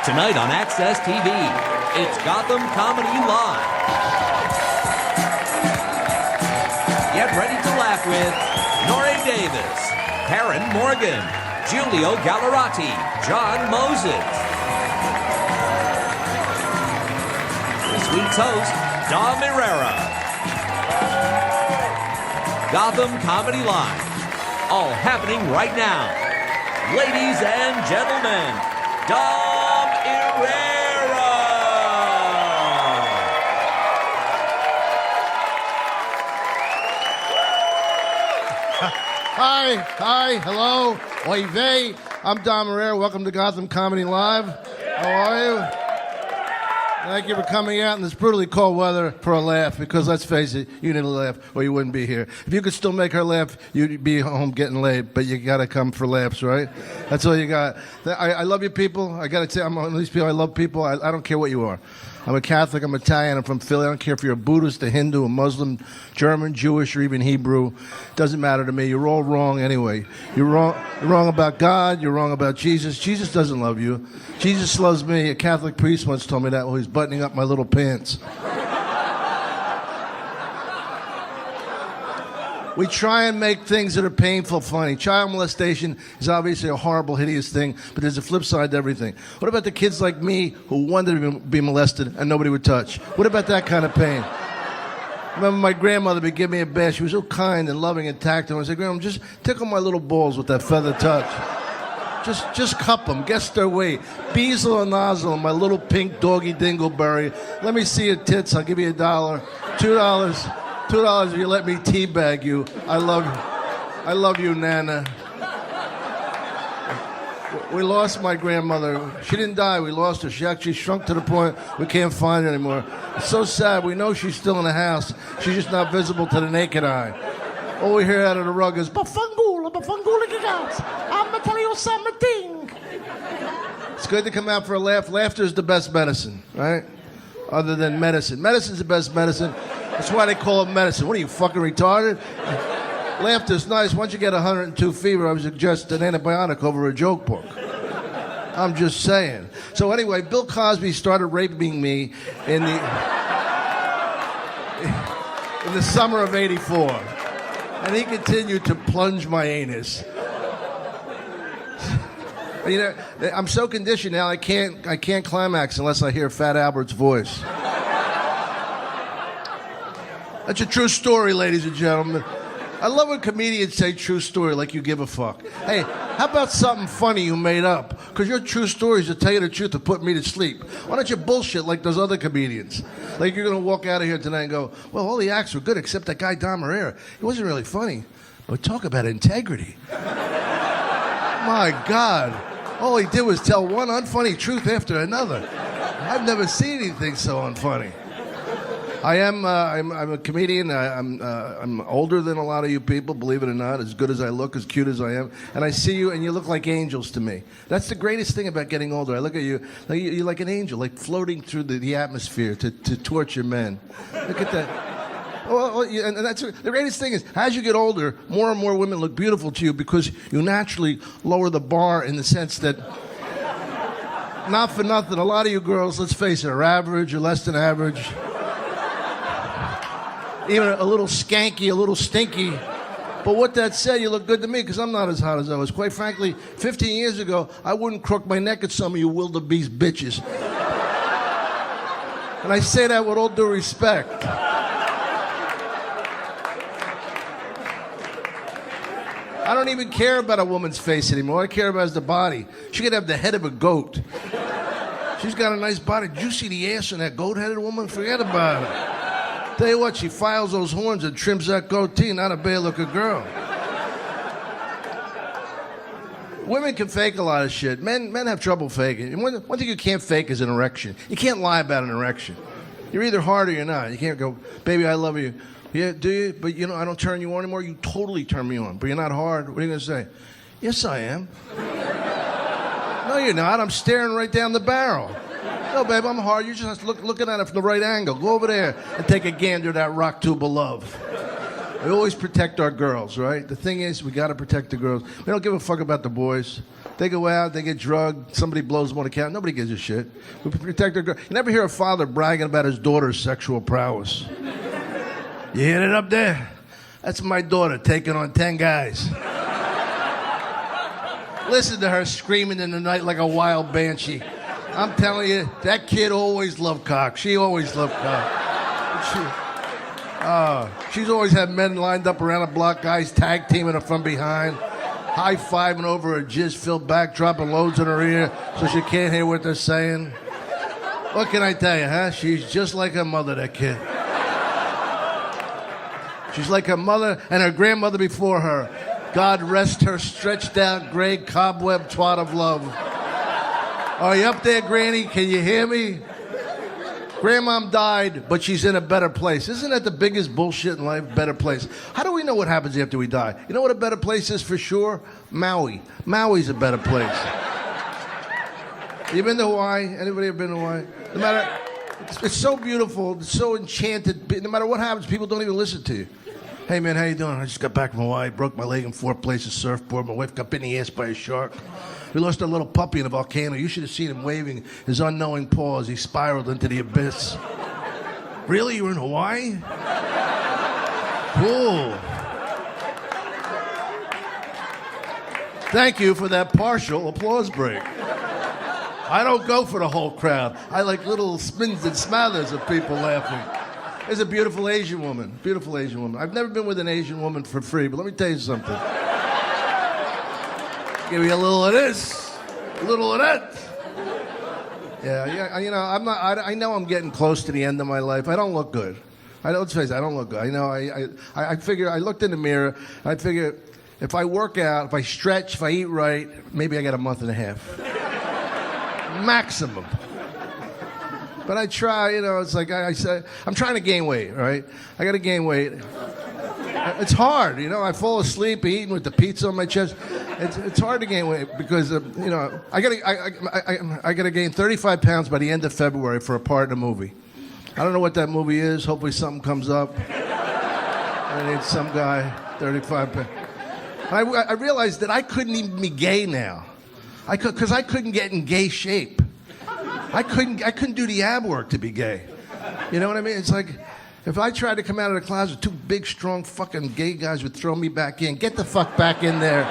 Tonight on Access TV, it's Gotham Comedy Live. Get ready to laugh with Nore Davis, Karen Morgan, Giulio Gallarotti, John Moses. This week's host, Irrera. Gotham Comedy Live. All happening right now. Ladies and gentlemen, Irrera! Hi, hello, oy vey. I'm Irrera. Welcome to Gotham Comedy Live. How are you? Thank you for coming out in this brutally cold weather for a laugh, because let's face it, you need a laugh or you wouldn't be here. If you could still make her laugh, you'd be home getting laid, but you gotta come for laughs, right? That's all you got. I love you people. I gotta say, I'm one of these people. I love people. I don't care what you are. I'm a Catholic, I'm Italian, I'm from Philly. I don't care if you're a Buddhist, a Hindu, a Muslim, German, Jewish, or even Hebrew. Doesn't matter to me. You're all wrong anyway. You're wrong about God. You're wrong about Jesus. Jesus doesn't love you. Jesus loves me. A Catholic priest once told me that while he was buttoning up my little pants. We try and make things that are painful funny. Child molestation is obviously a horrible, hideous thing, but there's a flip side to everything. What about the kids like me who wanted to be molested and nobody would touch? What about that kind of pain? I remember my grandmother would give me a bath. She was so kind and loving and tactile. I said, Grandma, just tickle my little balls with that feather touch. Just cup them, guess their weight. Beazle or nozzle, my little pink doggy dingleberry. Let me see your tits, I'll give you $1. $2. $2 if you let me teabag you. I love you, Nana. We lost my grandmother. She didn't die, we lost her. She actually shrunk to the point we can't find her anymore. It's so sad, we know she's still in the house. She's just not visible to the naked eye. All we hear out of the rug is, Bafangula, gigas. I'ma tell you something. It's good to come out for a laugh. Laughter is the best medicine, right? Other than medicine. Medicine's the best medicine. That's why they call it medicine. What are you, fucking retarded? Laughter's nice. Once you get 102 fever, I would suggest an antibiotic over a joke book. I'm just saying. So anyway, Bill Cosby started raping me in the summer of '84. And he continued to plunge my anus. You know, I'm so conditioned now, I can't climax unless I hear Fat Albert's voice. That's a true story, ladies and gentlemen. I love when comedians say true story like you give a fuck. Hey, how about something funny you made up? Because your true stories, to tell you the truth, to put me to sleep. Why don't you bullshit like those other comedians? Like you're going to walk out of here tonight and go, well, all the acts were good except that guy Irrera. He wasn't really funny. But talk about integrity. My God. All he did was tell one unfunny truth after another. I've never seen anything so unfunny. I'm a comedian. I'm older than a lot of you people, believe it or not, as good as I look, as cute as I am. And I see you, and you look like angels to me. That's the greatest thing about getting older. I look at you, like you're like an angel, like floating through the atmosphere to torture men. Look at that. And that's the greatest thing is, as you get older, more and more women look beautiful to you because you naturally lower the bar in the sense that, not for nothing, a lot of you girls, let's face it, are average or less than average. Even a little skanky, a little stinky. But with that said, you look good to me because I'm not as hot as I was. Quite frankly, 15 years ago, I wouldn't crook my neck at some of you wildebeest bitches. And I say that with all due respect. I don't even care about a woman's face anymore. All I care about is the body. She could have the head of a goat. She's got a nice body. Did you see the ass on that goat-headed woman? Forget about it. Tell you what, she files those horns and trims that goatee, not a bad-looking girl. Women can fake a lot of shit. Men have trouble faking. And one thing you can't fake is an erection. You can't lie about an erection. You're either hard or you're not. You can't go, baby, I love you. Yeah, do you? But, you know, I don't turn you on anymore. You totally turn me on. But you're not hard. What are you going to say? Yes, I am. No, you're not. I'm staring right down the barrel. No, babe, I'm hard. You're just looking at it from the right angle. Go over there and take a gander at that rock tube of love. We always protect our girls, right? The thing is, we got to protect the girls. We don't give a fuck about the boys. They go out, they get drugged, somebody blows them on the count. Nobody gives a shit. We protect our girls. You never hear a father bragging about his daughter's sexual prowess. You hear it up there? That's my daughter taking on 10 guys. Listen to her screaming in the night like a wild banshee. I'm telling you, that kid always loved cock. She always loved cock. She's always had men lined up around the block, guys tag teaming her from behind, high-fiving over her jizz-filled back, dropping loads in her ear so she can't hear what they're saying. What can I tell you, huh? She's just like her mother, that kid. She's like her mother and her grandmother before her. God rest her stretched out gray cobweb twat of love. Are you up there, Granny? Can you hear me? Grandmom died, but she's in a better place. Isn't that the biggest bullshit in life? Better place. How do we know what happens after we die? You know what a better place is for sure? Maui. Maui's a better place. You been to Hawaii? Anybody ever been to Hawaii? No matter, it's so beautiful. It's so enchanted. No matter what happens, people don't even listen to you. Hey, man, how you doing? I just got back from Hawaii. Broke my leg in 4 places, surfboard. My wife got bit in the ass by a shark. We lost our little puppy in a volcano. You should have seen him waving his unknowing paw as he spiraled into the abyss. Really? You were in Hawaii? Cool. Thank you for that partial applause break. I don't go for the whole crowd. I like little spins and smathers of people laughing. There's a beautiful Asian woman. Beautiful Asian woman. I've never been with an Asian woman for free, but let me tell you something. Give me a little of this, a little of that. Yeah. You know, I know I'm getting close to the end of my life. I don't look good. Let's face it, I don't look good. I know. I figure. I looked in the mirror. And I figure, if I work out, if I stretch, if I eat right, maybe I got a month and a half, maximum. But I try. You know, it's like I said, I'm trying to gain weight. Right? I got to gain weight. It's hard, you know. I fall asleep eating with the pizza on my chest. It's hard to gain weight because you know I gotta gain 35 pounds by the end of February for a part in a movie. I don't know what that movie is. Hopefully something comes up. I need some guy 35 pounds. I realized that I couldn't even be gay now. Because I couldn't get in gay shape. I couldn't do the ab work to be gay. You know what I mean? It's like, if I tried to come out of the closet, 2 big, strong fucking gay guys would throw me back in. Get the fuck back in there,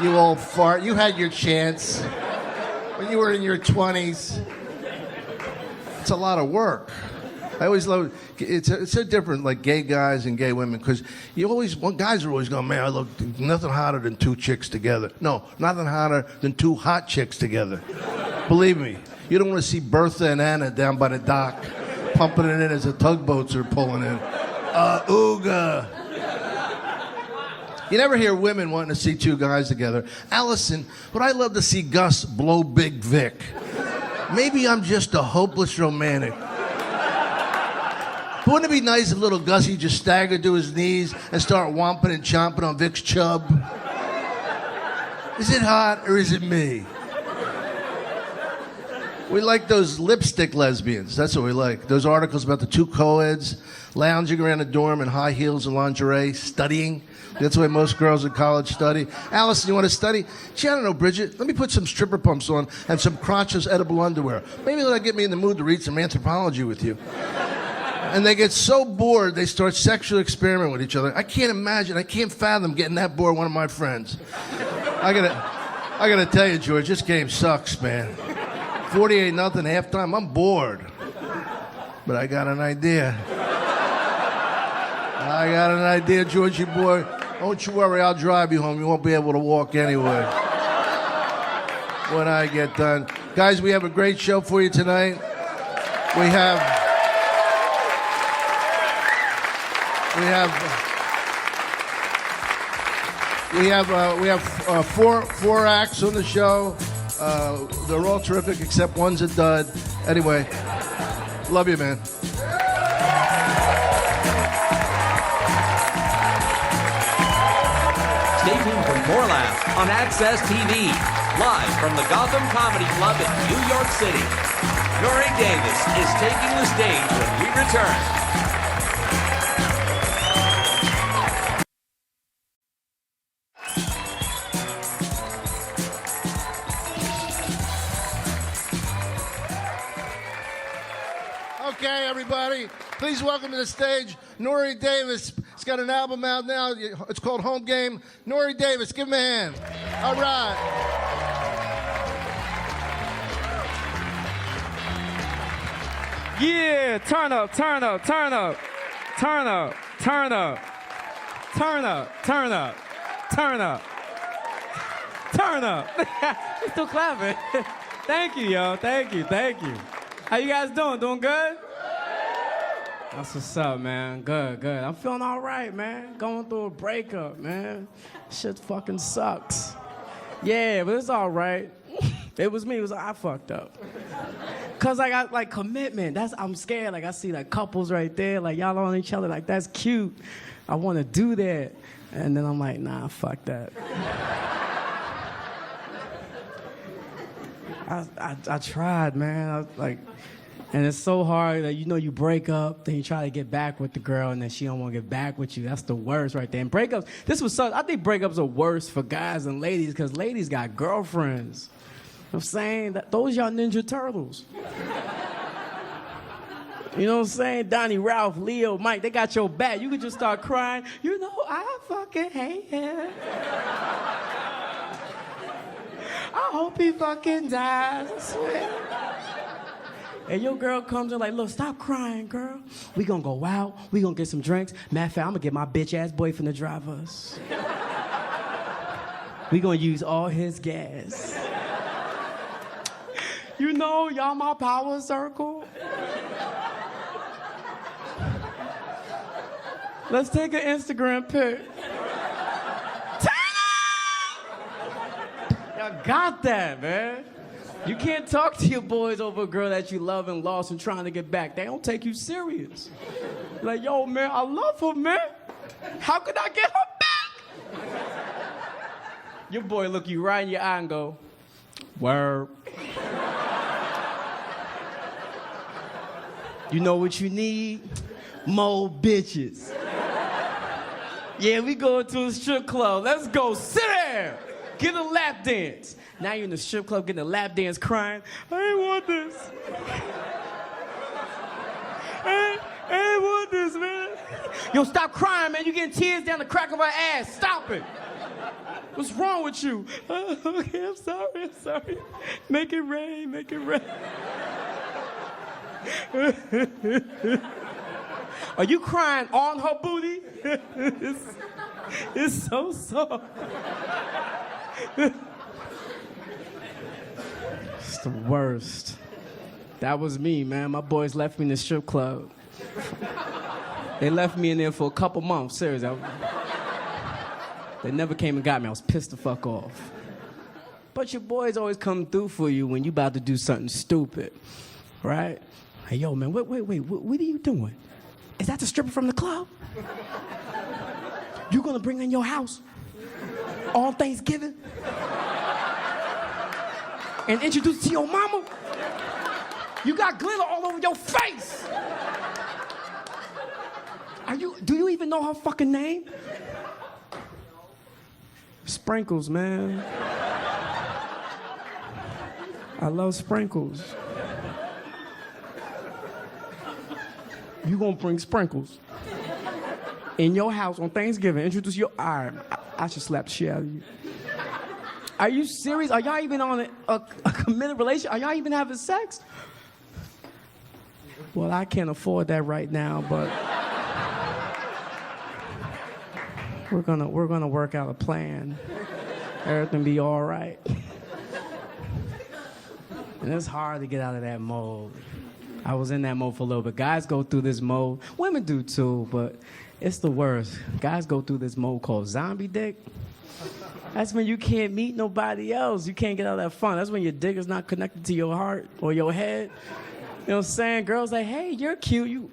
you old fart. You had your chance when you were in your 20s. It's a lot of work. I always love it. It's so different, like gay guys and gay women, because guys are always going, man, I look nothing hotter than 2 chicks together. No, nothing hotter than 2 hot chicks together. Believe me, you don't want to see Bertha and Anna down by the dock, pumping it in as the tugboats are pulling in. Ooga. You never hear women wanting to see 2 guys together. Allison, would I love to see Gus blow Big Vic? Maybe I'm just a hopeless romantic. But wouldn't it be nice if little Gussie just staggered to his knees and start womping and chomping on Vic's chub? Is it hot or is it me? We like those lipstick lesbians. That's what we like. Those articles about the 2 co-eds lounging around the dorm in high heels and lingerie, studying. That's the way most girls in college study. Allison, you want to study? Gee, I don't know, Bridget. Let me put some stripper pumps on and some crotchless edible underwear. Maybe that'll get me in the mood to read some anthropology with you. And they get so bored, they start sexually experimenting with each other. I can't fathom getting that bored with one of my friends. I gotta tell you, George, this game sucks, man. 48-0 halftime. I'm bored. But I got an idea. Georgie boy. Don't you worry, I'll drive you home. You won't be able to walk anyway when I get done. Guys, we have a great show for you tonight. We have 4 acts on the show. They're all terrific, except one's a dud. Anyway, love you, man. Stay tuned for more laughs on Access TV, live from the Gotham Comedy Club in New York City. Nore Davis is taking the stage when we return. Okay, everybody, please welcome to the stage Nore Davis. He's got an album out now. It's called Home Game. Nore Davis, give him a hand. All right. Yeah, turn up, turn up, turn up, turn up, turn up, turn up, turn up, turn up, turn up. You're still clapping. Thank you, yo. Thank you, thank you. How you guys doing? Doing good? That's what's up, man. Good, good. I'm feeling all right, man. Going through a breakup, man. Shit fucking sucks. Yeah, but it's all right. It was me. It was I fucked up. Cause I got like commitment. I'm scared. Like I see like couples right there, like y'all on each other, like that's cute. I want to do that, and then I'm like, nah, fuck that. I tried, man. And it's so hard that you break up, then you try to get back with the girl, and then she don't want to get back with you. That's the worst right there. And breakups, I think breakups are worse for guys than ladies, because ladies got girlfriends. I'm saying that those y'all Ninja Turtles. You know what I'm saying? Donnie, Ralph, Leo, Mike, they got your back. You could just start crying. You know, I fucking hate him. I hope he fucking dies, I swear. And your girl comes in like, look, stop crying, girl. We gonna go out, we gonna get some drinks. Matter of fact, I'm gonna get my bitch-ass boyfriend to drive us. We gonna use all his gas. You know, y'all my power circle. Let's take an Instagram pic. Y'all got that, man. You can't talk to your boys over a girl that you love and lost and trying to get back. They don't take you serious. Like, yo, man, I love her, man. How could I get her back? Your boy look you right in your eye and go, word. You know what you need? More bitches. Yeah, we going to a strip club. Let's go. Sit there. Get a lap dance. Now you're in the strip club getting a lap dance crying. I ain't want this. I ain't want this, man. Yo, stop crying, man. You're getting tears down the crack of her ass. Stop it. What's wrong with you? Okay, I'm sorry. Make it rain, make it rain. Are you crying on her booty? It's so soft. It's the worst. That was me, man. My boys left me in the strip club. They left me in there for a couple months, seriously. They never came and got me. I was pissed the fuck off. But your boys always come through for you when you about to do something stupid, right? Hey, yo, man, wait, what are you doing? Is that the stripper from the club? You gonna bring her in your house on Thanksgiving? And introduce to your mama? You got glitter all over your face. Do you even know her fucking name? Sprinkles, man. I love Sprinkles. You gonna bring Sprinkles in your house on Thanksgiving, introduce your arm. I should slap the shit out of you. Are you serious? Are y'all even on a committed relationship? Are y'all even having sex? Well, I can't afford that right now, but we're gonna work out a plan. Everything be all right. And it's hard to get out of that mode. I was in that mode for a little bit. Guys go through this mode. Women do too, but it's the worst. Guys go through this mode called zombie dick. That's when you can't meet nobody else. You can't get out of that fun. That's when your dick is not connected to your heart or your head. You know what I'm saying? Girls like, hey, you're cute. You.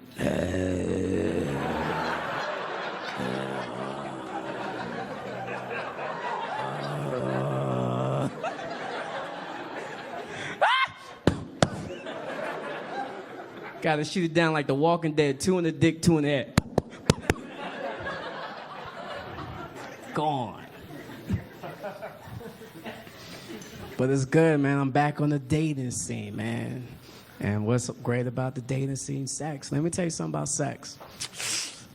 Gotta shoot it down like The Walking Dead. 2 in the dick, 2 in the head. Gone. But it's good, man. I'm back on the dating scene, man. And what's great about the dating scene? Sex. Let me tell you something about sex.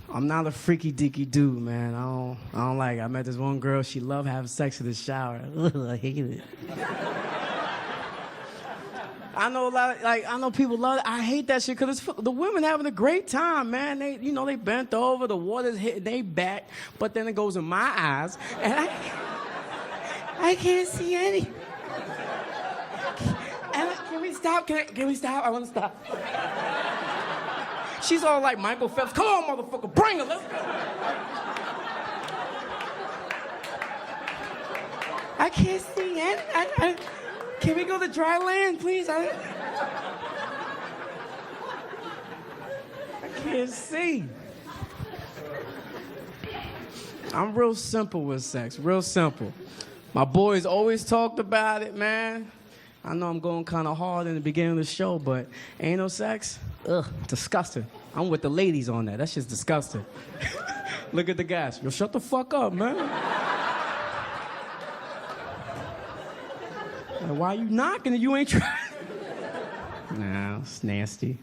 I'm not a freaky deaky dude, man. I don't like it. I met this one girl, she loved having sex in the shower. Ugh, I hate it. I know a lot, I know people love it. I hate that shit because the women having a great time, man. They bent over, the water's hitting their back, but then it goes in my eyes, and I can't see any. Can we stop? Can we stop? I want to stop. She's all like Michael Phelps. Come on, motherfucker, bring her. Let's go. I can't see any. Can we go to dry land, please? I can't see. I'm real simple with sex, real simple. My boys always talked about it, man. I know I'm going kind of hard in the beginning of the show, but ain't no sex? Ugh, disgusting. I'm with the ladies on that. That shit's disgusting. Look at the guys. Yo, shut the fuck up, man. Why you knocking and you ain't trying? Nah, it's nasty.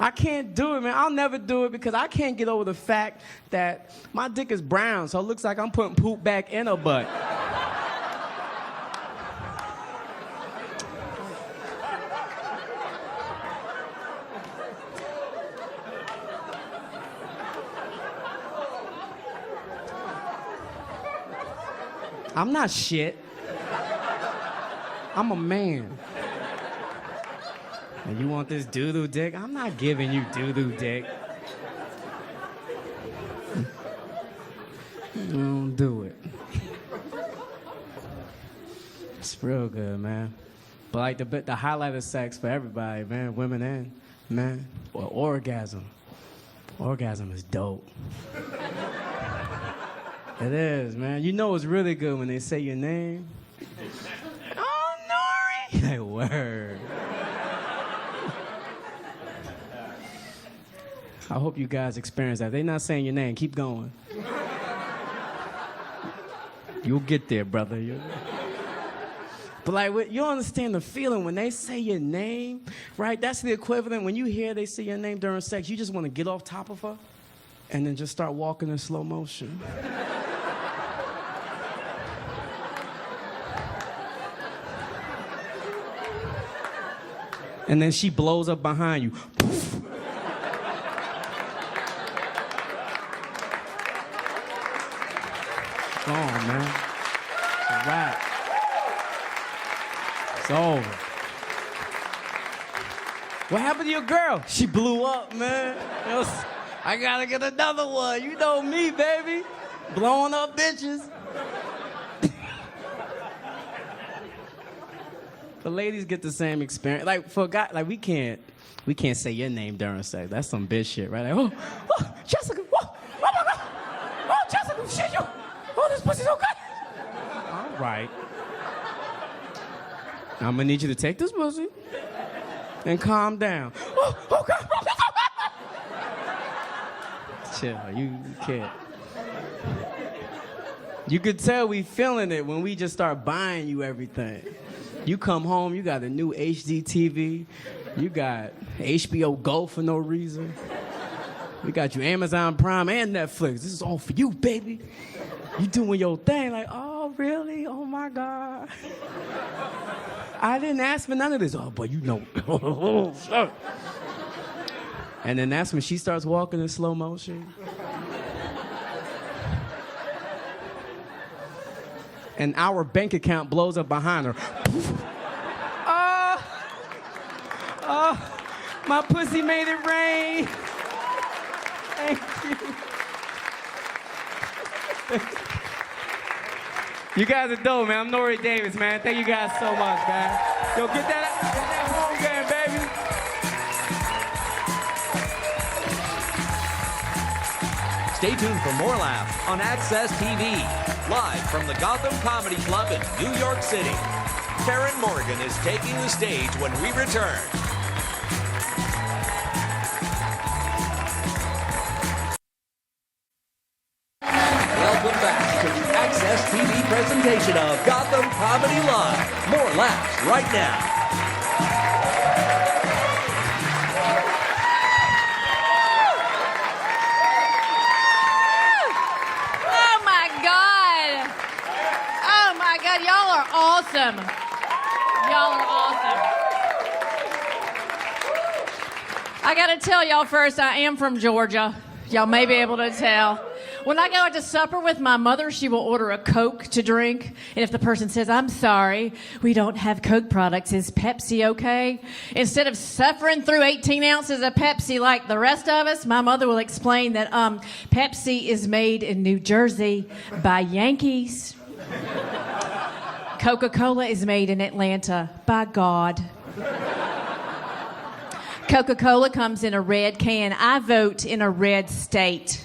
I can't do it, man. I'll never do it because I can't get over the fact that my dick is brown, so it looks like I'm putting poop back in her butt. I'm not shit. I'm a man. And you want this doo-doo dick? I'm not giving you doo-doo dick. Don't do it. It's real good, man. But like the highlight of sex for everybody, man, women and men, or orgasm. Orgasm is dope. It is, man. You know it's really good when they say your name. Oh, Nore! Like, word. I hope you guys experience that. They're not saying your name. Keep going. You'll get there, brother. But like, you understand the feeling when they say your name, right? That's the equivalent. When you hear they say your name during sex, you just want to get off top of her and then just start walking in slow motion. And then she blows up behind you. Poof. Go on, man. It's a wrap. It's over. What happened to your girl? She blew up, man. I gotta get another one. You know me, baby. Blowing up bitches. The ladies get the same experience. Like for a guy, like we can't say your name during sex. That's some bitch shit, right? Like, oh, Jessica, oh my God, oh Jessica, shit, this pussy's so good. All right, I'm gonna need you to take this pussy and calm down. Oh God, chill, you can't. You could tell we feeling it when we just start buying you everything. You come home, you got a new HD TV, you got HBO Go for no reason. We got you Amazon Prime and Netflix. This is all for you, baby. You doing your thing, like, oh, really? Oh, my God. I didn't ask for none of this. Oh, but you know. And then that's when she starts walking in slow motion. And our bank account blows up behind her. Oh, my pussy made it rain. Thank you. You guys are dope, man. I'm Nore Davis, man. Thank you guys so much, man. Yo, get that home game, baby. Stay tuned for more laughs on Access TV. Live from the Gotham Comedy Club in New York City. Karen Morgan is taking the stage when we return. Welcome back to the Access TV presentation of Gotham Comedy Live. More laughs right now. awesome. Y'all are awesome. I gotta tell y'all first, I am from Georgia. Y'all may be able to tell. When I go out to supper with my mother, she will order a Coke to drink. And if the person says, I'm sorry, we don't have Coke products, is Pepsi okay? Instead of suffering through 18 ounces of Pepsi like the rest of us, my mother will explain that Pepsi is made in New Jersey by Yankees. Coca-Cola is made in Atlanta by God. Coca-Cola comes in a red can. I vote in a red state.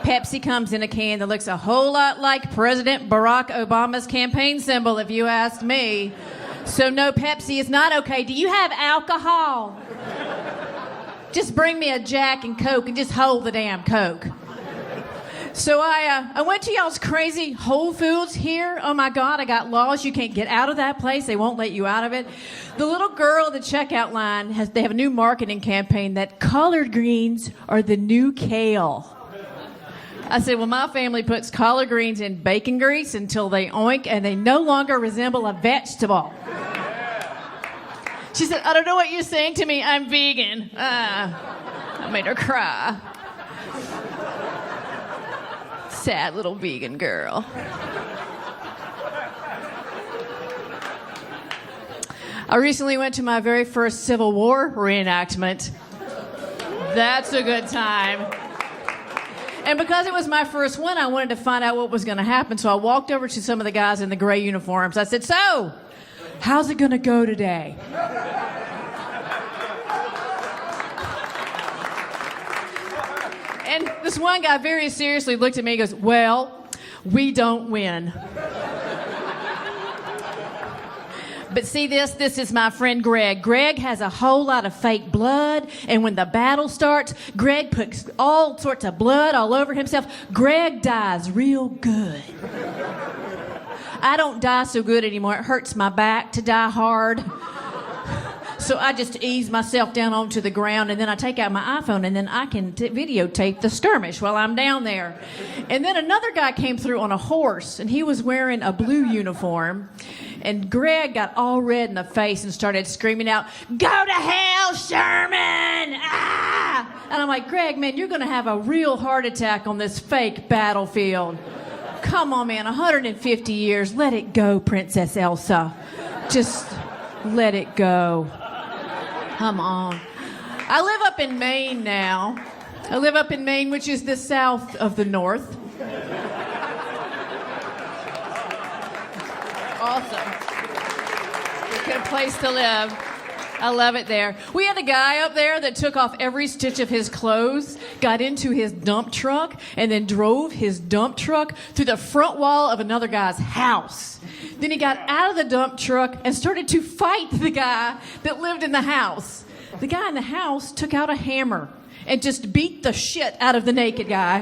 Pepsi comes in a can that looks a whole lot like President Barack Obama's campaign symbol, if you ask me. So no, Pepsi is not okay. Do you have alcohol? Just bring me a Jack and Coke and just hold the damn Coke. So I went to y'all's crazy Whole Foods here. Oh my God, I got laws. You can't get out of that place. They won't let you out of it. The little girl at the checkout line, they have a new marketing campaign that collard greens are the new kale. I said, well, my family puts collard greens in bacon grease until they oink and they no longer resemble a vegetable. She said, I don't know what you're saying to me. I'm vegan. I made her cry. Sad little vegan girl. I recently went to my very first Civil War reenactment. That's a good time. And because it was my first one, I wanted to find out what was going to happen. So I walked over to some of the guys in the gray uniforms. I said, so, how's it going to go today? And this one guy very seriously looked at me and goes, well, we don't win. But see this is my friend Greg. Greg has a whole lot of fake blood, and when the battle starts, Greg puts all sorts of blood all over himself. Greg dies real good. I don't die so good anymore. It hurts my back to die hard. So I just ease myself down onto the ground, and then I take out my iPhone, and then I can videotape the skirmish while I'm down there. And then another guy came through on a horse, and he was wearing a blue uniform. And Greg got all red in the face and started screaming out, go to hell, Sherman! Ah! And I'm like, Greg, man, you're going to have a real heart attack on this fake battlefield. Come on, man, 150 years. Let it go, Princess Elsa. Just let it go. Come on. I live up in Maine now. I live up in Maine, which is the south of the north. Awesome. Good place to live. I love it there. We had a guy up there that took off every stitch of his clothes, got into his dump truck, and then drove his dump truck through the front wall of another guy's house. Then he got out of the dump truck and started to fight the guy that lived in the house. The guy in the house took out a hammer and just beat the shit out of the naked guy.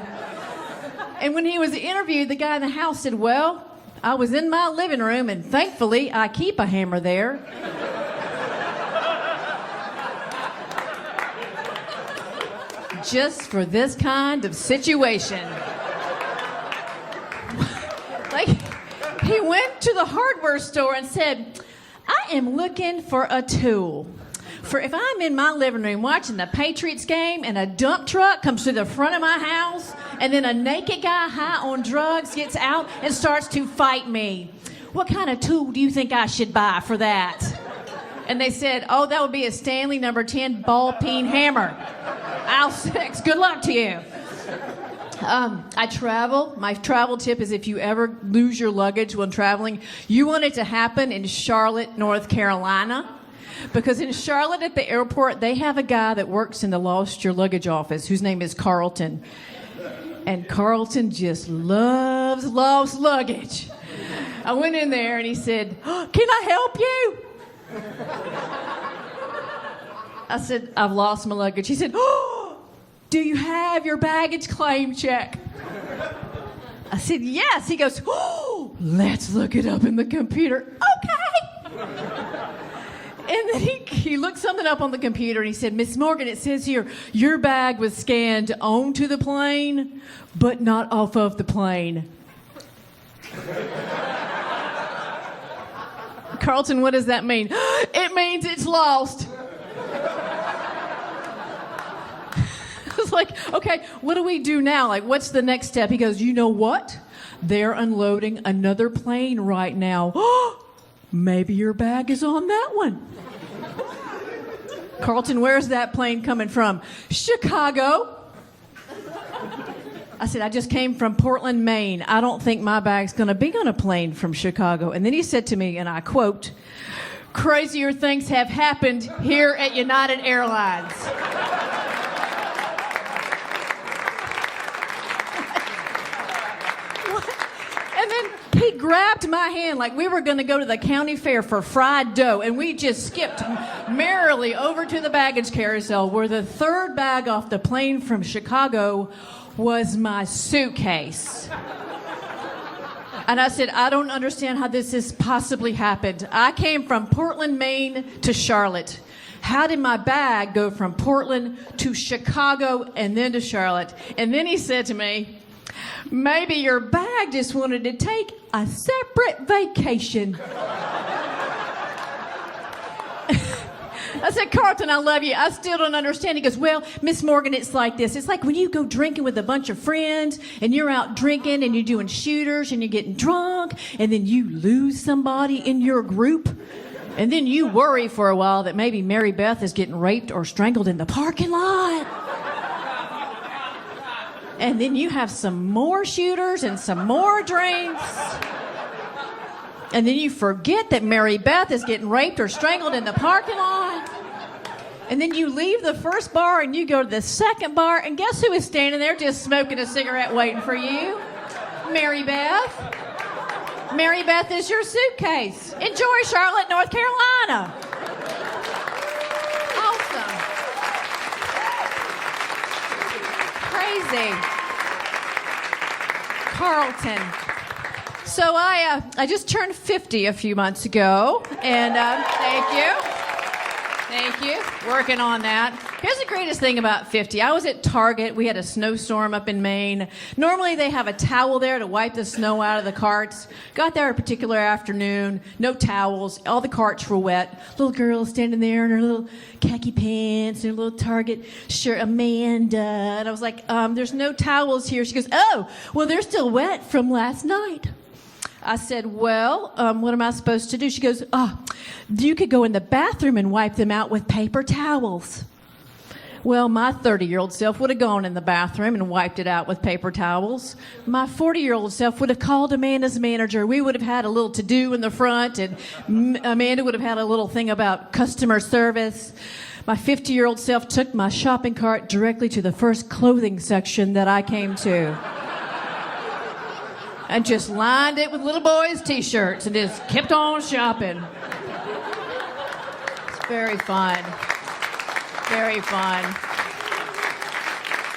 And when he was interviewed, the guy in the house said, well, I was in my living room, and thankfully, I keep a hammer there. Just for this kind of situation. Like, he went to the hardware store and said, I am looking for a tool. For if I'm in my living room watching the Patriots game and a dump truck comes through the front of my house and then a naked guy high on drugs gets out and starts to fight me, what kind of tool do you think I should buy for that? And they said, oh, that would be a Stanley number 10 ball-peen hammer. Aisle 6, good luck to you. I travel. My travel tip is if you ever lose your luggage when traveling, you want it to happen in Charlotte, North Carolina. Because in Charlotte at the airport, they have a guy that works in the lost your luggage office whose name is Carlton. And Carlton just loves luggage. I went in there and he said, oh, can I help you? I said, I've lost my luggage. He said, oh, do you have your baggage claim check? I said, yes. He goes, oh, let's look it up in the computer. Okay. And then he looked something up on the computer and he said, Miss Morgan, it says here, your bag was scanned onto the plane, but not off of the plane. Carlton, what does that mean? It means it's lost. I was like, okay, what do we do now? Like, what's the next step? He goes, you know what? They're unloading another plane right now. Maybe your bag is on that one. Carlton, where's that plane coming from? Chicago. I said, I just came from Portland, Maine. I don't think my bag's going to be on a plane from Chicago. And then he said to me, and I quote, crazier things have happened here at United Airlines. And then he grabbed my hand like we were going to go to the county fair for fried dough, and we just skipped merrily over to the baggage carousel where the third bag off the plane from Chicago was my suitcase. And I said, I don't understand how this has possibly happened. I came from Portland, Maine to Charlotte. How did my bag go from Portland to Chicago and then to Charlotte? And then he said to me, maybe your bag just wanted to take a separate vacation. I said, Carlton, I love you. I still don't understand. He goes, well, Miss Morgan, it's like this. It's like when you go drinking with a bunch of friends and you're out drinking and you're doing shooters and you're getting drunk and then you lose somebody in your group and then you worry for a while that maybe Mary Beth is getting raped or strangled in the parking lot. And then you have some more shooters and some more drinks. And then you forget that Mary Beth is getting raped or strangled in the parking lot. And then you leave the first bar and you go to the second bar, and guess who is standing there just smoking a cigarette waiting for you? Mary Beth. Mary Beth is your suitcase. Enjoy Charlotte, North Carolina. Awesome. Crazy. Carlton. So I just turned 50 a few months ago, and thank you. Thank you. Working on that. Here's the greatest thing about 50. I was at Target. We had a snowstorm up in Maine. Normally they have a towel there to wipe the snow out of the carts. Got there a particular afternoon. No towels. All the carts were wet. Little girl standing there in her little khaki pants and her little Target shirt. Amanda. And I was like, there's no towels here. She goes, oh, well, they're still wet from last night. I said, well, what am I supposed to do? She goes, you could go in the bathroom and wipe them out with paper towels. Well, my 30-year-old self would have gone in the bathroom and wiped it out with paper towels. My 40-year-old self would have called Amanda's manager. We would have had a little to-do in the front, and Amanda would have had a little thing about customer service. My 50-year-old self took my shopping cart directly to the first clothing section that I came to. And just lined it with little boys' T-shirts and just kept on shopping. It's very fun. Very fun.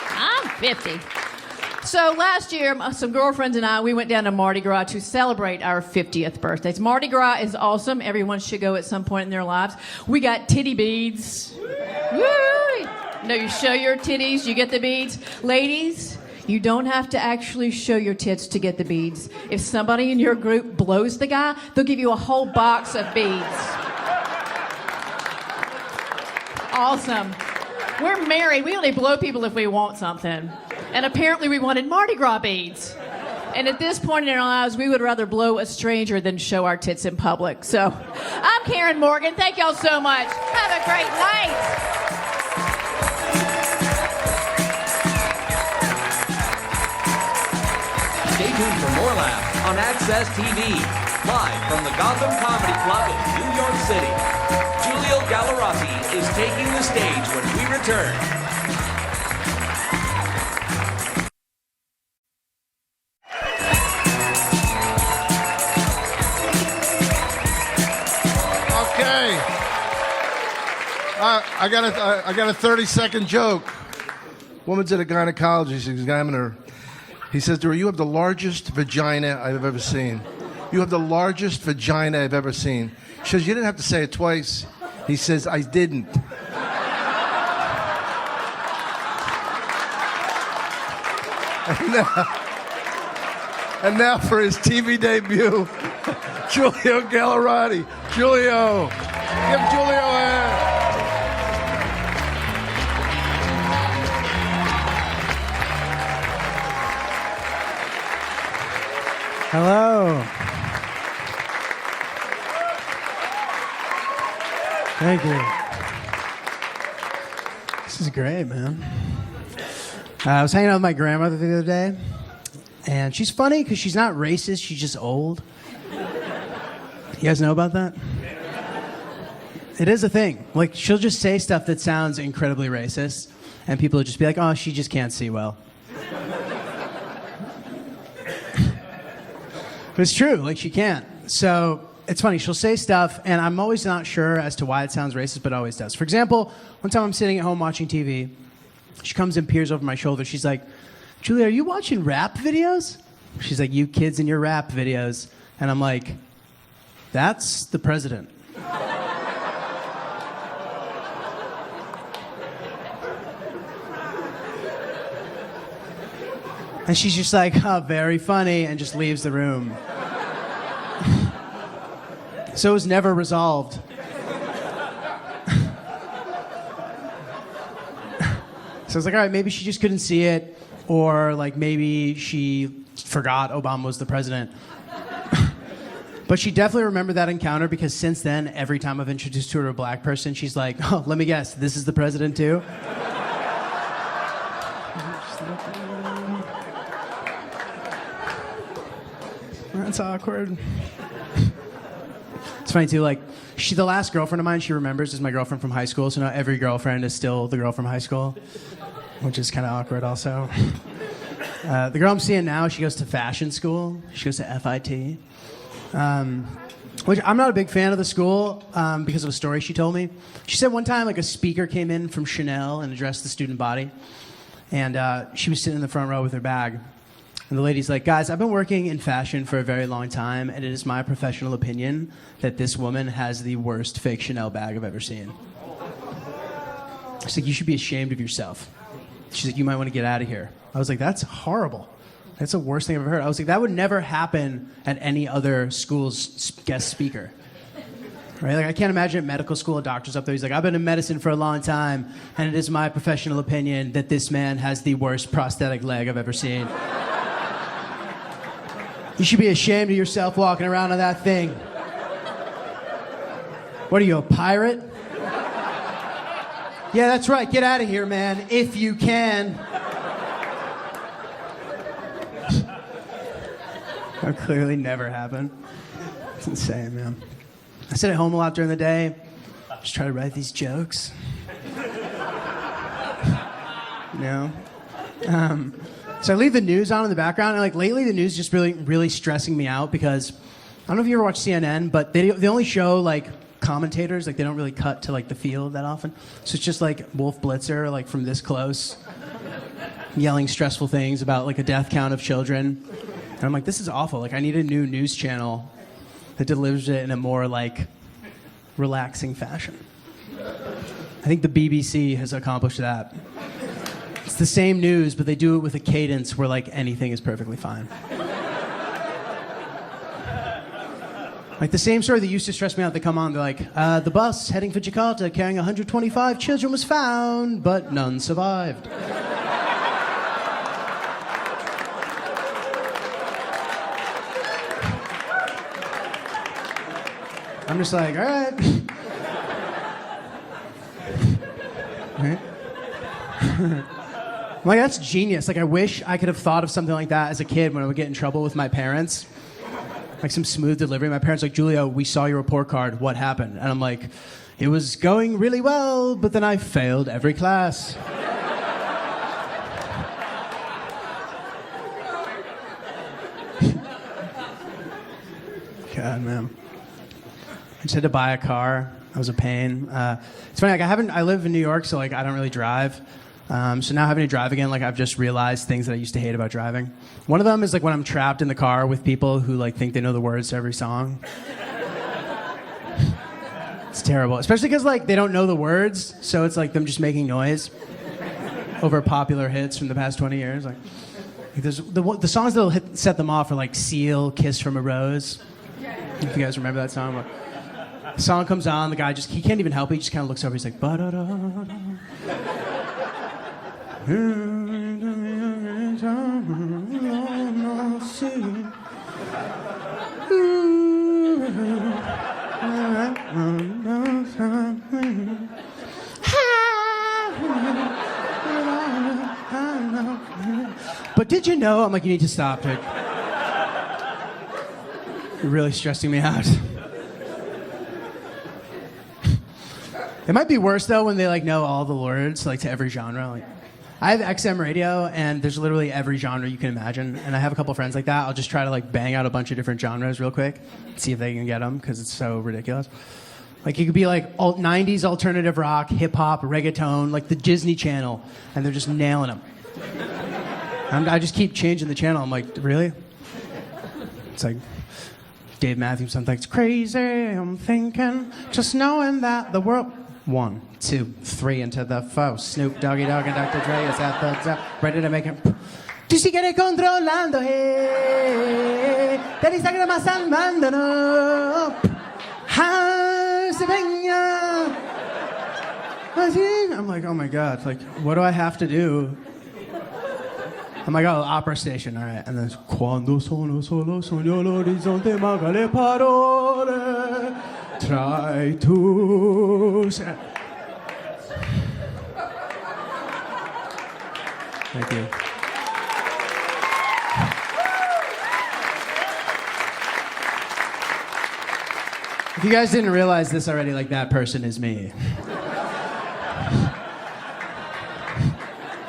I'm 50. So last year, some girlfriends and I, we went down to Mardi Gras to celebrate our 50th birthdays. Mardi Gras is awesome. Everyone should go at some point in their lives. We got titty beads. Woo! No, you show your titties, you get the beads. Ladies, you don't have to actually show your tits to get the beads. If somebody in your group blows the guy, they'll give you a whole box of beads. Awesome. We're married. We only blow people if we want something. And apparently we wanted Mardi Gras beads. And at this point in our lives, we would rather blow a stranger than show our tits in public. So I'm Karen Morgan. Thank y'all so much. Have a great night. Stay tuned for more laughs on Access TV, live from the Gotham Comedy Club in New York City. Giulio Gallarotti is taking the stage when we return. Okay. I got a 30-second joke. Woman's at a gynecologist examining her. He says to her, you have the largest vagina I've ever seen. You have the largest vagina I've ever seen. She says, you didn't have to say it twice. He says, I didn't. And now for his TV debut, Giulio Gallarotti. Giulio. Give Giulio a hand. Hello. Thank you. This is great, man. I was hanging out with my grandmother the other day, and she's funny because she's not racist, she's just old. You guys know about that? It is a thing. Like, she'll just say stuff that sounds incredibly racist, and people will just be like, oh, she just can't see well. But it's true, like, she can't. So it's funny, she'll say stuff, and I'm always not sure as to why it sounds racist, but it always does. For example, one time I'm sitting at home watching TV. She comes and peers over my shoulder. She's like, Julie, are you watching rap videos? She's like, you kids and your rap videos. And I'm like, that's the president. And she's just like, oh, very funny, and just leaves the room. So it was never resolved. So I was like, all right, maybe she just couldn't see it, or like maybe she forgot Obama was the president. But she definitely remembered that encounter because since then, every time I've introduced her to a black person, she's like, oh, let me guess, this is the president too? That's awkward. It's funny too, like, the last girlfriend of mine she remembers is my girlfriend from high school, so now every girlfriend is still the girl from high school, which is kind of awkward also. The girl I'm seeing now, she goes to fashion school. She goes to FIT. Which I'm not a big fan of the school because of a story she told me. She said one time, like, a speaker came in from Chanel and addressed the student body, and she was sitting in the front row with her bag. And the lady's like, guys, I've been working in fashion for a very long time, and it is my professional opinion that this woman has the worst fake Chanel bag I've ever seen. She's like, you should be ashamed of yourself. She's like, you might want to get out of here. I was like, that's horrible. That's the worst thing I've ever heard. I was like, that would never happen at any other school's guest speaker. Right? Like, I can't imagine at medical school a doctor's up there. He's like, I've been in medicine for a long time, and it is my professional opinion that this man has the worst prosthetic leg I've ever seen. You should be ashamed of yourself walking around on that thing. What are you, a pirate? Yeah, that's right. Get out of here, man, if you can. That clearly never happened. It's insane, man. I sit at home a lot during the day. Just try to write these jokes. You know? So I leave the news on in the background, and like lately the news is just really stressing me out because I don't know if you ever watch CNN, but they only show like commentators, like they don't really cut to like the field that often. So it's just like Wolf Blitzer, like from this close, yelling stressful things about like a death count of children. And I'm like, this is awful. Like, I need a new news channel that delivers it in a more like relaxing fashion. I think the BBC has accomplished that. It's the same news, but they do it with a cadence where, like, anything is perfectly fine. Like, the same story that used to stress me out, they come on, they're like, the bus heading for Jakarta carrying 125 children was found, but none survived. I'm just like, all right. Right? I'm like, that's genius. Like, I wish I could have thought of something like that as a kid when I would get in trouble with my parents. Like some smooth delivery. My parents are like, Giulio, we saw your report card. What happened? And I'm like, it was going really well, but then I failed every class. God, man. I just had to buy a car. That was a pain. It's funny, like I live in New York, so like I don't really drive. So now having to drive again, like I've just realized things that I used to hate about driving. One of them is like when I'm trapped in the car with people who like think they know the words to every song. It's terrible, especially because like they don't know the words, so it's like them just making noise over popular hits from the past 20 years. Like, There's the songs that'll set them off are like Seal, Kiss from a Rose. If you guys remember that song. The song comes on, the guy he can't even help it. He just kind of looks over. He's like, ba-da-da-da. But did you know? I'm like, you need to stop, dude. You're really stressing me out. It might be worse though when they like know all the words like to every genre. Like, I have XM radio and there's literally every genre you can imagine, and I have a couple friends like that. I'll just try to like bang out a bunch of different genres real quick, see if they can get them because it's so ridiculous. Like it could be like 90s alternative rock, hip hop, reggaeton, like the Disney Channel, and they're just nailing them. I just keep changing the channel. I'm like, really? It's like Dave Matthews something. It's crazy. I'm thinking, just knowing that the world. 1, 2, 3 into the foe. Snoop Doggy Dogg and Dr. Dre is at the top, ready to make him. Tú sigues controlando, hey. Te dice que más salvando, no. Se venga. I'm like, oh my God. Like, what do I have to do? I'm like, oh, opera station, all right. And then, Quando sono solo sogno l'orizzonte manca le parole. Try to... Thank you. If you guys didn't realize this already, like, that person is me.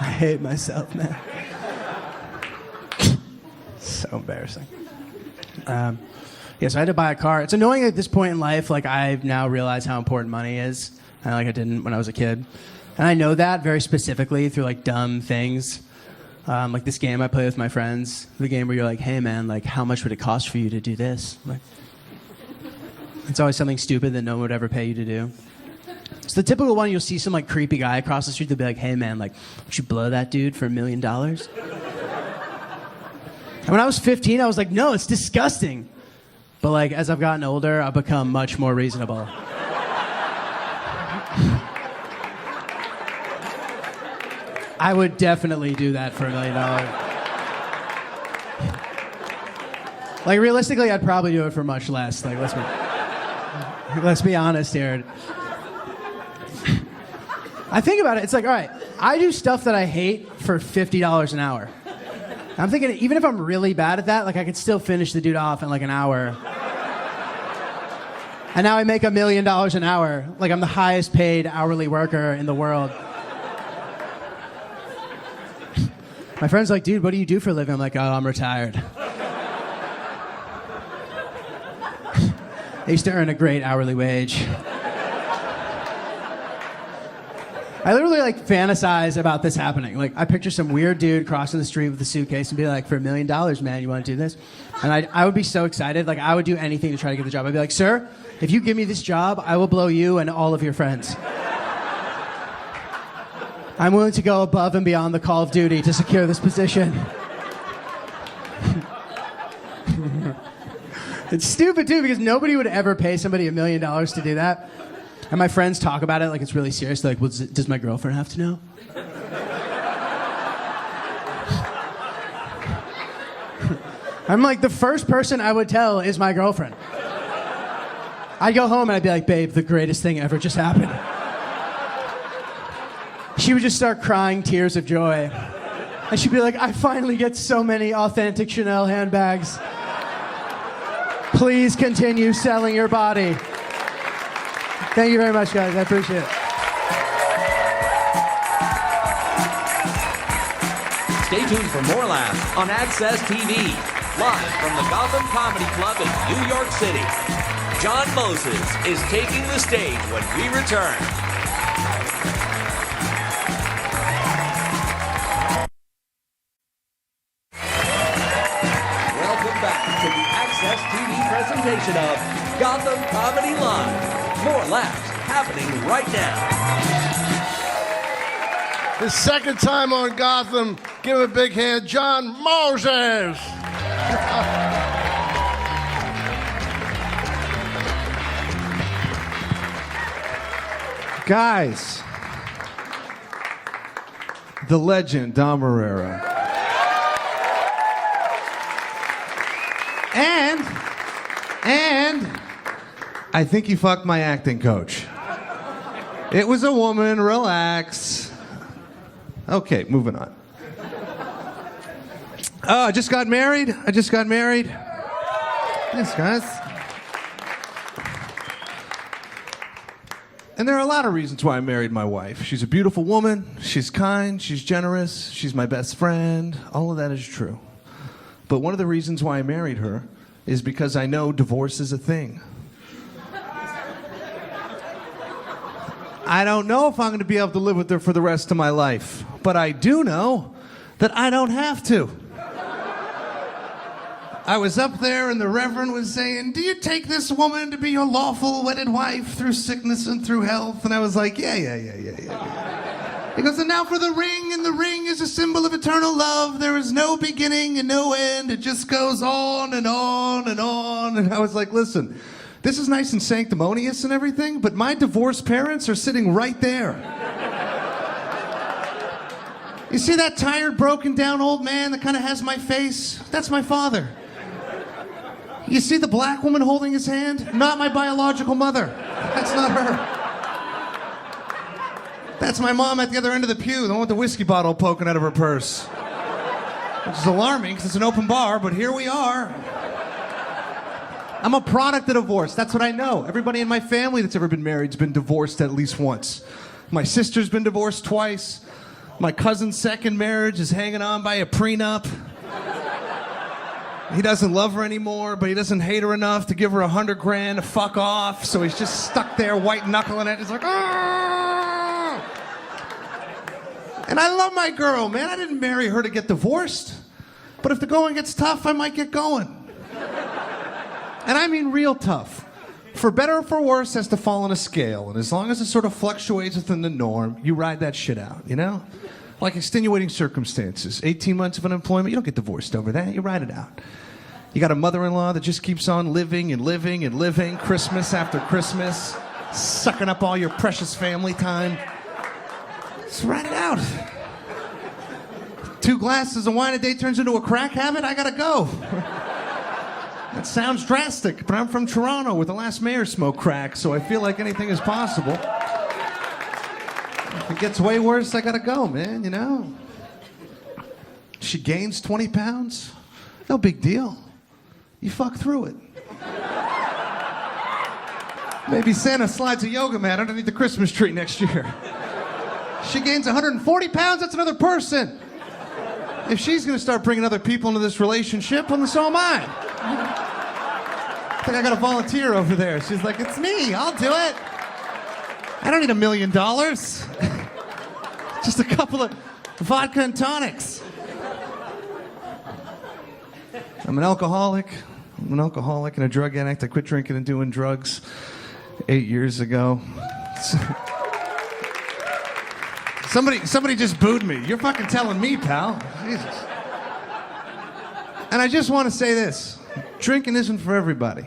I hate myself, man. So embarrassing. Yeah, so I had to buy a car. It's annoying at this point in life. Like, I've now realized how important money is. And like I didn't when I was a kid. And I know that very specifically through like dumb things. Like this game I play with my friends. The game where you're like, hey man, like how much would it cost for you to do this? Like, it's always something stupid that no one would ever pay you to do. It's the typical one. You'll see some like creepy guy across the street. They'll be like, hey man, like, would you blow that dude for $1 million? And when I was 15, I was like, no, it's disgusting. But like, as I've gotten older, I've become much more reasonable. I would definitely do that for $1 million. Like, realistically, I'd probably do it for much less. Like, let's be honest here. I think about it, it's like, all right, I do stuff that I hate for $50 an hour. I'm thinking, even if I'm really bad at that, like, I could still finish the dude off in like an hour. And now I make $1 million an hour. Like, I'm the highest paid hourly worker in the world. My friend's like, dude, what do you do for a living? I'm like, oh, I'm retired. I used to earn a great hourly wage. I literally like fantasize about this happening. Like, I picture some weird dude crossing the street with a suitcase and be like, for $1 million, man, you want to do this? And I would be so excited. Like, I would do anything to try to get the job. I'd be like, sir, if you give me this job, I will blow you and all of your friends. I'm willing to go above and beyond the call of duty to secure this position. It's stupid, too, because nobody would ever pay somebody $1 million to do that. And my friends talk about it like it's really serious. They're like, well, does my girlfriend have to know? I'm like, the first person I would tell is my girlfriend. I'd go home and I'd be like, babe, the greatest thing ever just happened. She would just start crying tears of joy. And she'd be like, I finally get so many authentic Chanel handbags. Please continue selling your body. Thank you very much, guys. I appreciate it. Stay tuned for more laughs on Access TV. Live from the Gotham Comedy Club in New York City. John Moses is taking the stage when we return. Welcome back to the Access TV presentation of Gotham Comedy Live. More laughs happening right now. The second time on Gotham, Give him a big hand, John Moses. Guys, the legend, Dom Irrera. And I think he fucked my acting coach. It was a woman, relax. Okay, moving on. Oh, I just got married. Thanks, guys. And there are a lot of reasons why I married my wife. She's a beautiful woman, she's kind, she's generous, she's my best friend. All of that is true. But one of the reasons why I married her is because I know divorce is a thing. I don't know if I'm going to be able to live with her for the rest of my life, but I do know that I don't have to. I was up there and the Reverend was saying, do you take this woman to be your lawful wedded wife through sickness and through health? And I was like, yeah. He goes, and now for the ring, and the ring is a symbol of eternal love. There is no beginning and no end. It just goes on and on and on. And I was like, listen, this is nice and sanctimonious and everything, but my divorced parents are sitting right there. You see that tired, broken down old man that kind of has my face? That's my father. You see the black woman holding his hand? Not my biological mother. That's not her. That's my mom at the other end of the pew, the one with the whiskey bottle poking out of her purse. Which is alarming because it's an open bar, but here we are. I'm a product of divorce. That's what I know. Everybody in my family that's ever been married has been divorced at least once. My sister's been divorced twice. My cousin's second marriage is hanging on by a prenup. He doesn't love her anymore, but he doesn't hate her enough to give her $100,000 to fuck off, so he's just stuck there white knuckling it. He's like, ah! And I love my girl, man. I didn't marry her to get divorced. But if the going gets tough, I might get going. And I mean real tough. For better or for worse, has to fall on a scale. And as long as it sort of fluctuates within the norm, you ride that shit out, you know? Like extenuating circumstances. 18 months of unemployment, you don't get divorced over that. You ride it out. You got a mother-in-law that just keeps on living and living and living, Christmas after Christmas, sucking up all your precious family time. Just ride it out. 2 glasses of wine a day turns into a crack habit, I gotta go. That sounds drastic, but I'm from Toronto where the last mayor smoked crack, so I feel like anything is possible. If it gets way worse, I gotta go, man, you know? She gains 20 pounds? No big deal. You fuck through it. Maybe Santa slides a yoga mat underneath the Christmas tree next year. She gains 140 pounds, that's another person. If she's gonna start bringing other people into this relationship, well, then so am I. I think I got a volunteer over there. She's like, it's me, I'll do it. I don't need $1 million. Just a couple of vodka and tonics. I'm an alcoholic. I'm an alcoholic and a drug addict. I quit drinking and doing drugs 8 years ago. Somebody just booed me. You're fucking telling me, pal. Jesus. And I just want to say this. Drinking isn't for everybody.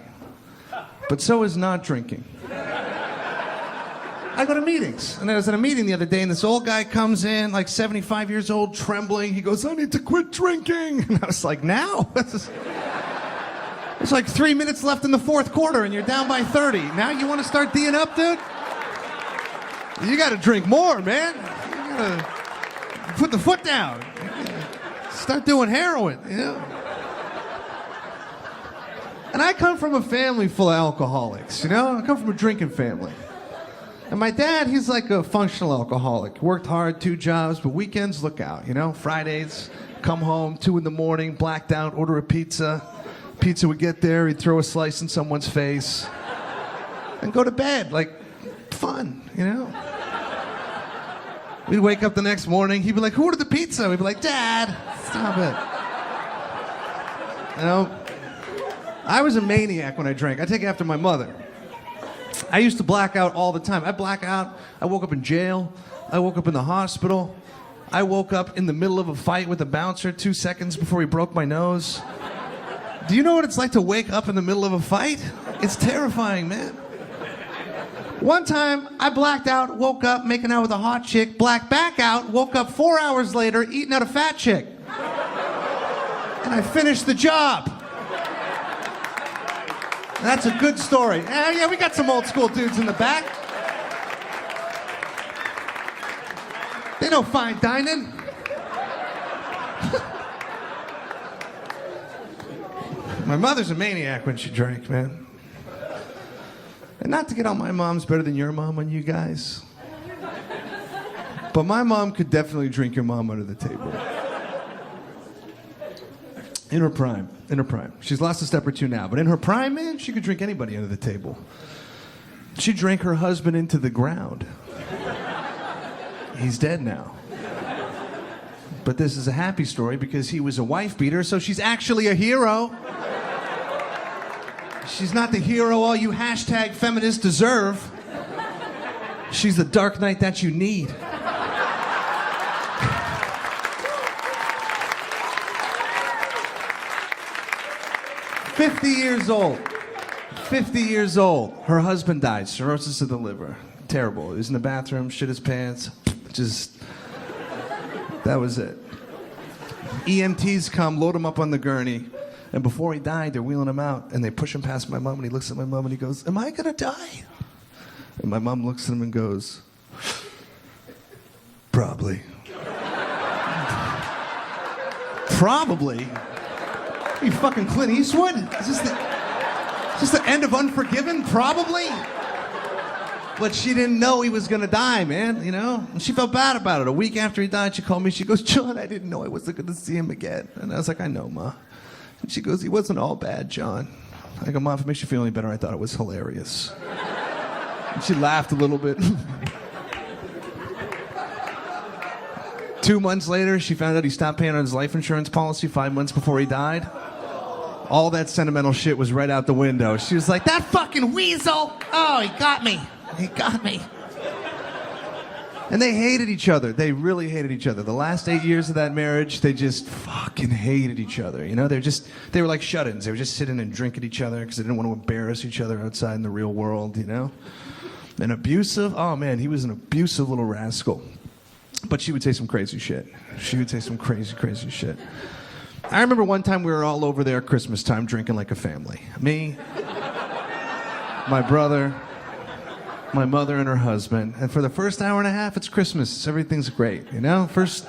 But so is not drinking. I go to meetings. And I was at a meeting the other day, and this old guy comes in, like 75 years old, trembling. He goes, I need to quit drinking. And I was like, now? It's like 3 minutes left in the fourth quarter, and you're down by 30. Now you want to start D'ing up, dude? You got to drink more, man. You got to put the foot down. Start doing heroin, you know? And I come from a family full of alcoholics, you know? I come from a drinking family. And my dad, he's like a functional alcoholic. Worked hard, 2 jobs, but weekends, look out, you know? Fridays, come home, 2 in the morning, blacked out, order a pizza. Pizza would get there, he'd throw a slice in someone's face. And go to bed, like, fun, you know? We'd wake up the next morning, he'd be like, who ordered the pizza? We'd be like, Dad, stop it. You know? I was a maniac when I drank. I take after my mother. I used to black out all the time. I black out. I woke up in jail. I woke up in the hospital. I woke up in the middle of a fight with a bouncer 2 seconds before he broke my nose. Do you know what it's like to wake up in the middle of a fight? It's terrifying, man. One time, I blacked out, woke up making out with a hot chick, blacked back out, woke up 4 hours later eating out a fat chick. And I finished the job. That's a good story. Yeah, we got some old school dudes in the back. They know fine dining. My mother's a maniac when she drank, man. And not to get on my mom's better than your mom on you guys. But my mom could definitely drink your mom under the table. In her prime. She's lost a step or two now, but in her prime, man, she could drink anybody under the table. She drank her husband into the ground. He's dead now. But this is a happy story because he was a wife beater, so she's actually a hero. She's not the hero all you hashtag feminists deserve. She's the dark knight that you need. $50 years old. Her husband died, cirrhosis of the liver. Terrible. He was in the bathroom, shit his pants. That was it. EMTs come, load him up on the gurney, and before he died, they're wheeling him out, and they push him past my mom, and he looks at my mom, and he goes, "Am I gonna die?" And my mom looks at him and goes, "Probably." Probably? Are you fucking Clint Eastwood? Is this the end of Unforgiven? Probably? But she didn't know he was gonna die, man, you know? And she felt bad about it. A week after he died, she called me, she goes, "John, I didn't know I wasn't gonna see him again." And I was like, "I know, Ma." And she goes, "He wasn't all bad, John." I go, "Mom, if it makes you feel any better, I thought it was hilarious." And she laughed a little bit. 2 months later, she found out he stopped paying on his life insurance policy 5 months before he died. All that sentimental shit was right out the window. She was like, "That fucking weasel! Oh, he got me. He got me." And they hated each other. They really hated each other. The last 8 years of that marriage, they just fucking hated each other. You know, they were like shut-ins. They were just sitting and drinking each other because they didn't want to embarrass each other outside in the real world, you know? And abusive, oh man, he was an abusive little rascal. But she would say some crazy shit. She would say some crazy, crazy shit. I remember one time we were all over there at Christmas time drinking like a family. Me, my brother, my mother and her husband. And for the first hour and a half, it's Christmas. Everything's great, you know? First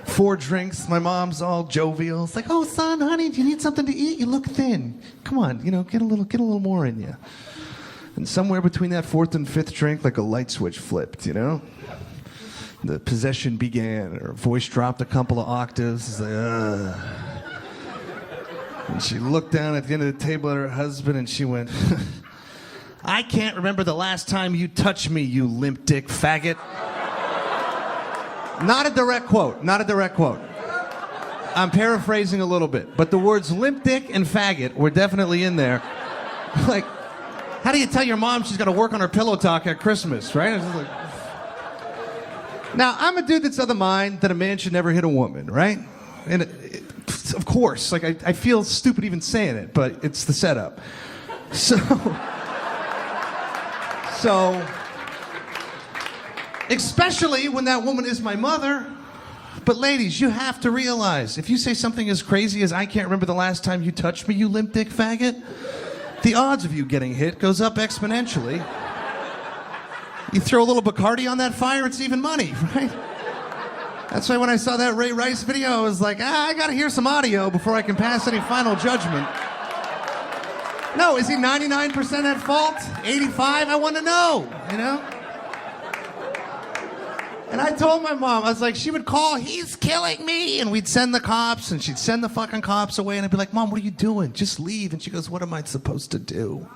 4 drinks, my mom's all jovial. It's like, "Oh, son, honey, do you need something to eat? You look thin. Come on, you know, get a little more in you." And somewhere between that 4th and 5th drink, like a light switch flipped, you know? The possession began. Her voice dropped a couple of octaves. It's like, ugh. And she looked down at the end of the table at her husband and she went, "I can't remember the last time you touched me, you limp dick faggot." Not a direct quote. I'm paraphrasing a little bit, but the words limp dick and faggot were definitely in there. Like, how do you tell your mom she's got to work on her pillow talk at Christmas, right? It's just like... Now, I'm a dude that's of the mind that a man should never hit a woman, right? And of course, like I feel stupid even saying it, but it's the setup. So, especially when that woman is my mother. But ladies, you have to realize, if you say something as crazy as "I can't remember the last time you touched me, you limp dick faggot," the odds of you getting hit goes up exponentially. You throw a little Bacardi on that fire, it's even money, right? That's why when I saw that Ray Rice video, I was like, I gotta hear some audio before I can pass any final judgment. No, is he 99% at fault? 85? I want to know, you know? And I told my mom, I was like, she would call, "He's killing me," and we'd send the cops, and she'd send the fucking cops away, and I'd be like, "Mom, what are you doing? Just leave." And she goes, "What am I supposed to do?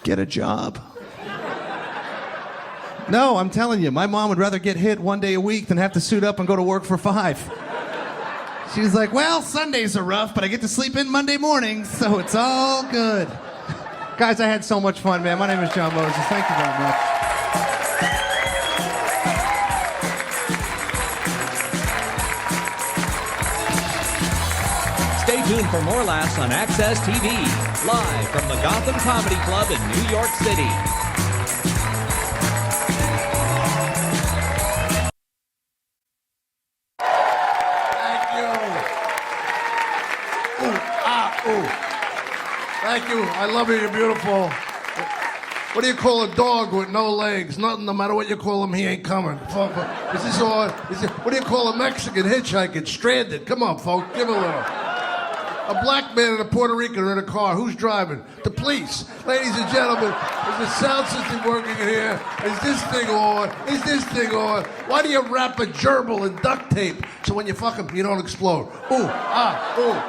Get a job?" No, I'm telling you, my mom would rather get hit 1 day a week than have to suit up and go to work for 5. She's like, "Well, Sundays are rough, but I get to sleep in Monday mornings, so it's all good." Guys, I had so much fun, man. My name is John Moses. Thank you very much. tuned for more laughs on Access TV, live from the Gotham Comedy Club in New York City. Thank you. I love you. You're beautiful. What do you call a dog with no legs? Nothing. No matter what you call him, he ain't coming. Is this all? What do you call a Mexican hitchhiking? Stranded. Come on, folks. Give a little. A black man and a Puerto Rican are in a car. Who's driving? The police. Ladies and gentlemen, is the sound system working here? Is this thing on? Is this thing on? Why do you wrap a gerbil in duct tape so when you fuck him, you don't explode? Ooh, ooh.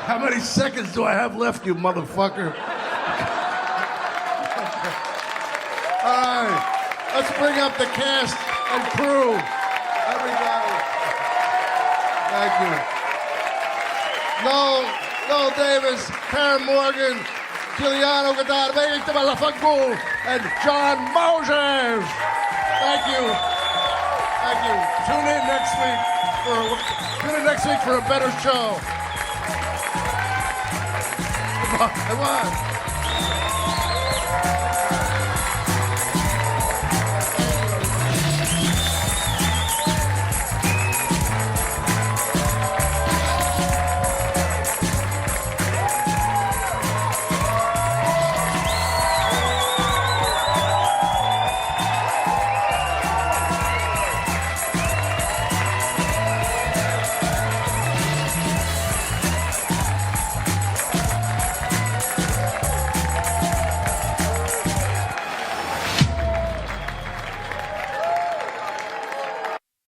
How many seconds do I have left, you motherfucker? All right, let's bring up the cast and crew. Everybody. Thank you. Noel Davis, Karen Morgan, Giuliano Gallarotti, and John Moses. Thank you. Thank you. Tune in next week for a better show. Come on.